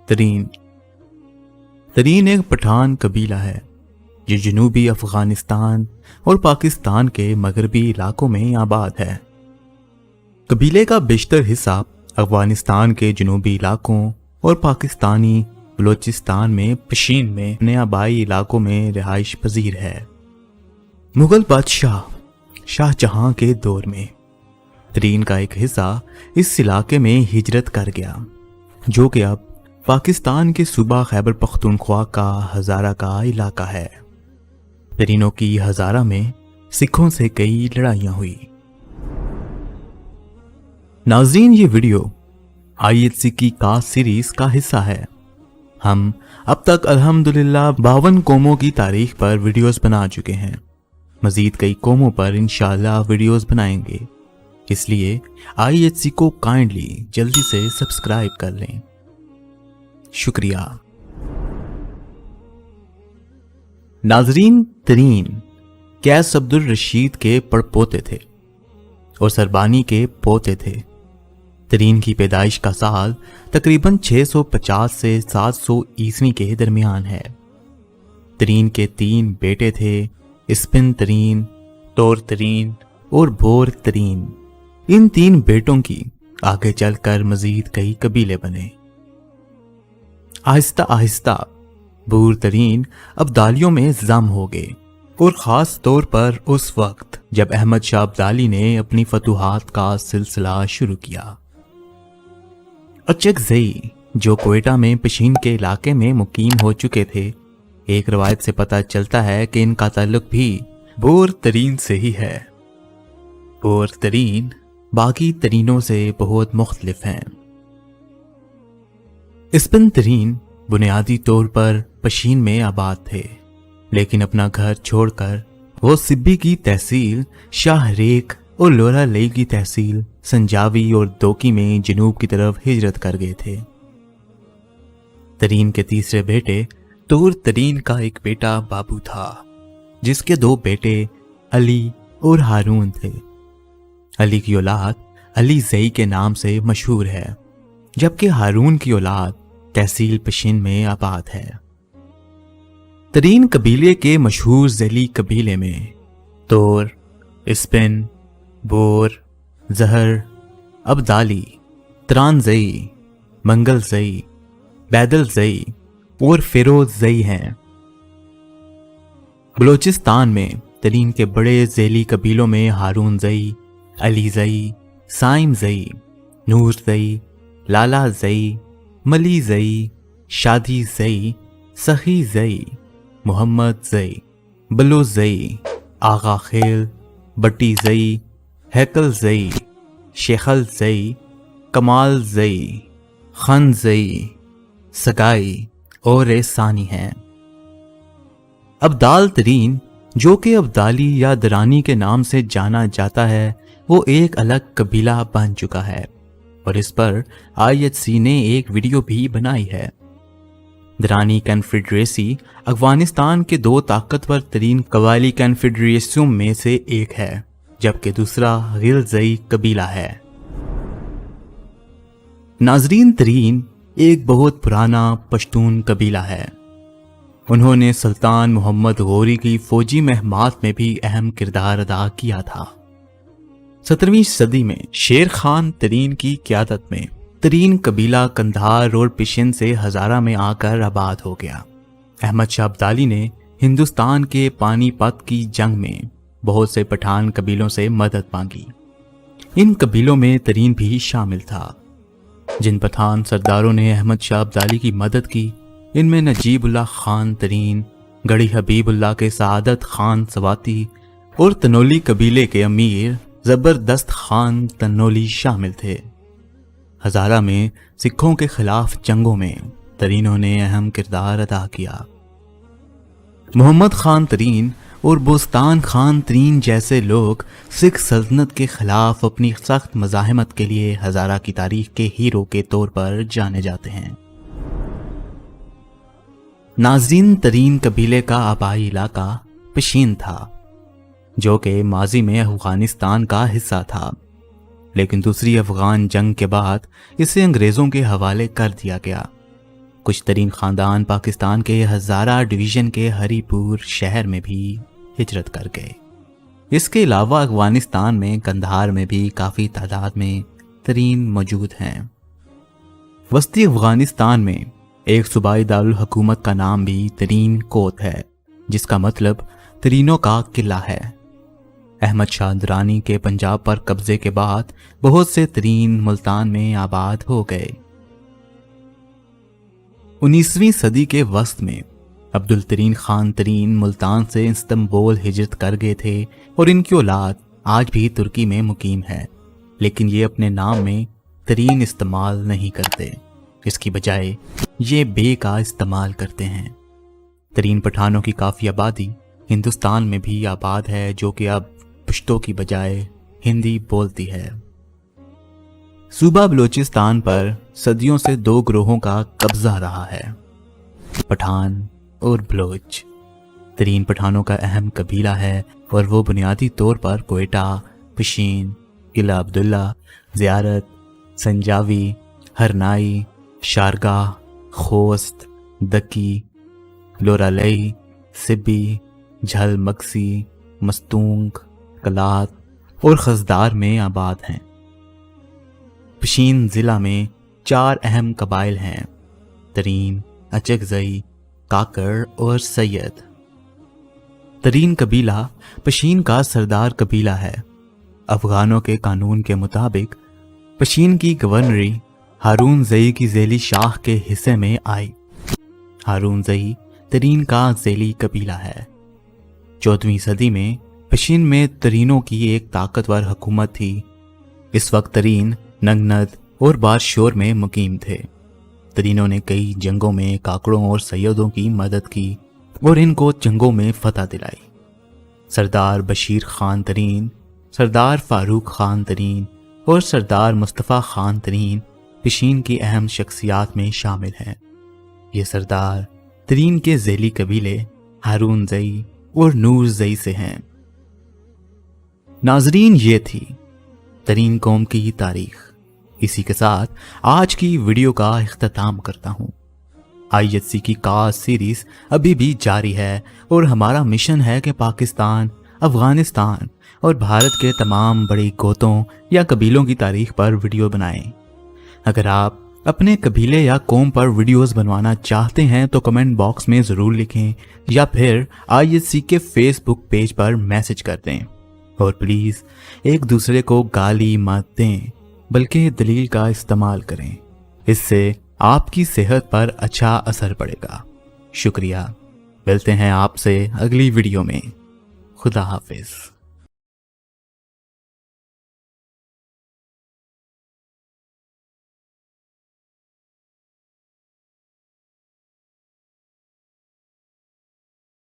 ترین ایک پٹھان قبیلہ ہے جو جنوبی افغانستان اور پاکستان کے مغربی علاقوں میں آباد ہے۔ قبیلے کا بیشتر حصہ افغانستان کے جنوبی علاقوں اور پاکستانی بلوچستان میں پشین میں اپنے آبائی علاقوں میں رہائش پذیر ہے۔ مغل بادشاہ شاہ جہاں کے دور میں ترین کا ایک حصہ اس علاقے میں ہجرت کر گیا، جو کہ اب پاکستان کے صوبہ خیبر پختونخوا کا ہزارہ کا علاقہ ہے۔ ترینوں کی ہزارہ میں سکھوں سے کئی لڑائیاں ہوئی۔ ناظرین، یہ ویڈیو IHC کی کاسٹ سیریز کا حصہ ہے۔ ہم اب تک الحمدللہ 52 قوموں کی تاریخ پر ویڈیوز بنا چکے ہیں۔ مزید کئی قوموں پر انشاءاللہ ویڈیوز بنائیں گے، اس لیے IHC کو کائنڈلی جلدی سے سبسکرائب کر لیں۔ شکریہ۔ ناظرین، ترین قیس عبدالرشید کے پڑپوتے تھے اور سربانی کے پوتے تھے۔ ترین کی پیدائش کا سال تقریباً 650 سے 700 عیسوی کے درمیان ہے۔ ترین کے 3 بیٹے تھے، اسپن ترین، تور ترین اور بور ترین۔ ان 3 بیٹوں کی آگے چل کر مزید کئی قبیلے بنے۔ آہستہ آہستہ بور ترین ابدالیوں میں ضم ہو گئے، اور خاص طور پر اس وقت جب احمد شاہ ابدالی نے اپنی فتوحات کا سلسلہ شروع کیا۔ اچکزئی جو کوئٹہ میں پشین کے علاقے میں مقیم ہو چکے تھے، ایک روایت سے پتہ چلتا ہے کہ ان کا تعلق بھی بور ترین سے ہی ہے۔ بور ترین باقی ترینوں سے بہت مختلف ہیں۔ اسپن ترین بنیادی طور پر پشین میں آباد تھے، لیکن اپنا گھر چھوڑ کر وہ سبی کی تحصیل شاہ ریک اور لورا لئی کی تحصیل سنجاوی اور دوکی میں جنوب کی طرف ہجرت کر گئے تھے۔ ترین کے تیسرے بیٹے تور ترین کا ایک بیٹا بابو تھا، جس کے 2 بیٹے علی اور ہارون تھے۔ علی کی اولاد علی زئی کے نام سے مشہور ہے، جبکہ ہارون کی اولاد تحصیل پشین میں آباد ہے۔ ترین قبیلے کے مشہور ذیلی قبیلے میں تور، اسپن، بور، زہر، ابدالی، ترانزئی، منگل زئی، بیدل زئی اور فیروز زئی ہیں۔ بلوچستان میں ترین کے بڑے ذیلی قبیلوں میں ہارون زئی، علی زئی، سائم زئی، نور زئی، لالا زئی، ملی زئی، شادی زئی، سخی زئی، محمد زئی، بلو زئی، آغا خیل، بٹی زئی، ہیکل زئی، شیخل زئی، کمال زئی، خن زئی، سگائی اور ثانی ہیں۔ ابدال ترین، جو کہ ابدالی یا درانی کے نام سے جانا جاتا ہے، وہ ایک الگ قبیلہ بن چکا ہے، اور اس پر IHC نے ایک ویڈیو بھی بنائی ہے۔ درانی کنفیڈریسی افغانستان کے 2 طاقتور ترین قبائلی کنفیڈریسیوں میں سے ایک ہے، جبکہ دوسرا غلزئی قبیلہ ہے۔ ناظرین، ترین ایک بہت پرانا پشتون قبیلہ ہے۔ انہوں نے سلطان محمد غوری کی فوجی مہمات میں بھی اہم کردار ادا کیا تھا۔ 17ویں صدی میں شیر خان ترین کی قیادت میں ترین قبیلہ قندھار اور پشین سے ہزارہ میں آ کر آباد ہو گیا۔ احمد شاہ ابدالی نے ہندوستان کے پانی پت کی جنگ میں بہت سے پٹھان قبیلوں سے مدد مانگی۔ ان قبیلوں میں ترین بھی شامل تھا۔ جن پٹھان سرداروں نے احمد شاہ ابدالی کی مدد کی، ان میں نجیب اللہ خان ترین، گڑھی حبیب اللہ کے سعادت خان سواتی اور تنولی قبیلے کے امیر زبردست خان تنولی شامل تھے۔ ہزارہ میں سکھوں کے خلاف جنگوں میں ترینوں نے اہم کردار ادا کیا۔ محمد خان ترین اور بوستان خان ترین جیسے لوگ سکھ سلطنت کے خلاف اپنی سخت مزاحمت کے لیے ہزارہ کی تاریخ کے ہیرو کے طور پر جانے جاتے ہیں۔ ناظرین، ترین قبیلے کا آبائی علاقہ پشین تھا، جو کہ ماضی میں افغانستان کا حصہ تھا، لیکن دوسری افغان جنگ کے بعد اسے انگریزوں کے حوالے کر دیا گیا۔ کچھ ترین خاندان پاکستان کے ہزارہ ڈویژن کے ہری پور شہر میں بھی ہجرت کر گئے۔ اس کے علاوہ افغانستان میں قندھار میں بھی کافی تعداد میں ترین موجود ہیں۔ وسطی افغانستان میں ایک صوبائی دارالحکومت کا نام بھی ترین کوٹ ہے، جس کا مطلب ترینوں کا قلعہ ہے۔ احمد شاہ درانی کے پنجاب پر قبضے کے بعد بہت سے ترین ملتان میں آباد ہو گئے۔ 19ویں صدی کے وسط میں عبد الترین خان ترین ملتان سے استنبول ہجرت کر گئے تھے اور ان کی اولاد آج بھی ترکی میں مقیم ہے، لیکن یہ اپنے نام میں ترین استعمال نہیں کرتے، اس کی بجائے یہ بے کا استعمال کرتے ہیں۔ ترین پٹھانوں کی کافی آبادی ہندوستان میں بھی آباد ہے، جو کہ اب پشتو کی بجائے ہندی بولتی ہے۔ صوبہ بلوچستان پر صدیوں سے دو گروہوں کا قبضہ رہا ہے، پٹھان اور بلوچ۔ ترین پٹھانوں کا اہم قبیلہ ہے اور وہ بنیادی طور پر کوئٹہ، پشین، قلعہ عبداللہ، زیارت، سنجاوی، ہرنائی، شارگاہ، خوست، دکی، لورالئی، سبی، جھل مکسی، مستونگ، کلات اور خزدار میں آباد ہیں۔ پشین ضلع میں 4 اہم قبائل ہیں: ترین، اچکزئی، کاکڑ اور سید۔ ترین قبیلہ پشین کا سردار قبیلہ ہے۔ افغانوں کے قانون کے مطابق پشین کی گورنری ہارون زئی کی ذیلی شاخ کے حصے میں آئی۔ ہارون زئی ترین کا ذیلی قبیلہ ہے۔ 14ویں صدی میں پشین میں ترینوں کی ایک طاقتور حکومت تھی۔ اس وقت ترین نگند اور بارشور میں مقیم تھے۔ ترینوں نے کئی جنگوں میں کاکڑوں اور سیدوں کی مدد کی اور ان کو جنگوں میں فتح دلائی۔ سردار بشیر خان ترین، سردار فاروق خان ترین اور سردار مصطفیٰ خان ترین پشین کی اہم شخصیات میں شامل ہیں۔ یہ سردار ترین کے ذیلی قبیلے ہارون زئی اور نور زئی سے ہیں۔ ناظرین، یہ تھی ترین قوم کی تاریخ۔ اسی کے ساتھ آج کی ویڈیو کا اختتام کرتا ہوں۔ IHC کی کاس سیریز ابھی بھی جاری ہے اور ہمارا مشن ہے کہ پاکستان، افغانستان اور بھارت کے تمام بڑی گوتوں یا قبیلوں کی تاریخ پر ویڈیو بنائیں۔ اگر آپ اپنے قبیلے یا قوم پر ویڈیوز بنوانا چاہتے ہیں تو کمنٹ باکس میں ضرور لکھیں یا پھر IHC کے فیس بک پیج پر میسج کر دیں۔ اور پلیز ایک دوسرے کو گالی مت دیں، بلکہ دلیل کا استعمال کریں۔ اس سے آپ کی صحت پر اچھا اثر پڑے گا۔ شکریہ۔ ملتے ہیں آپ سے اگلی ویڈیو میں۔ خدا حافظ۔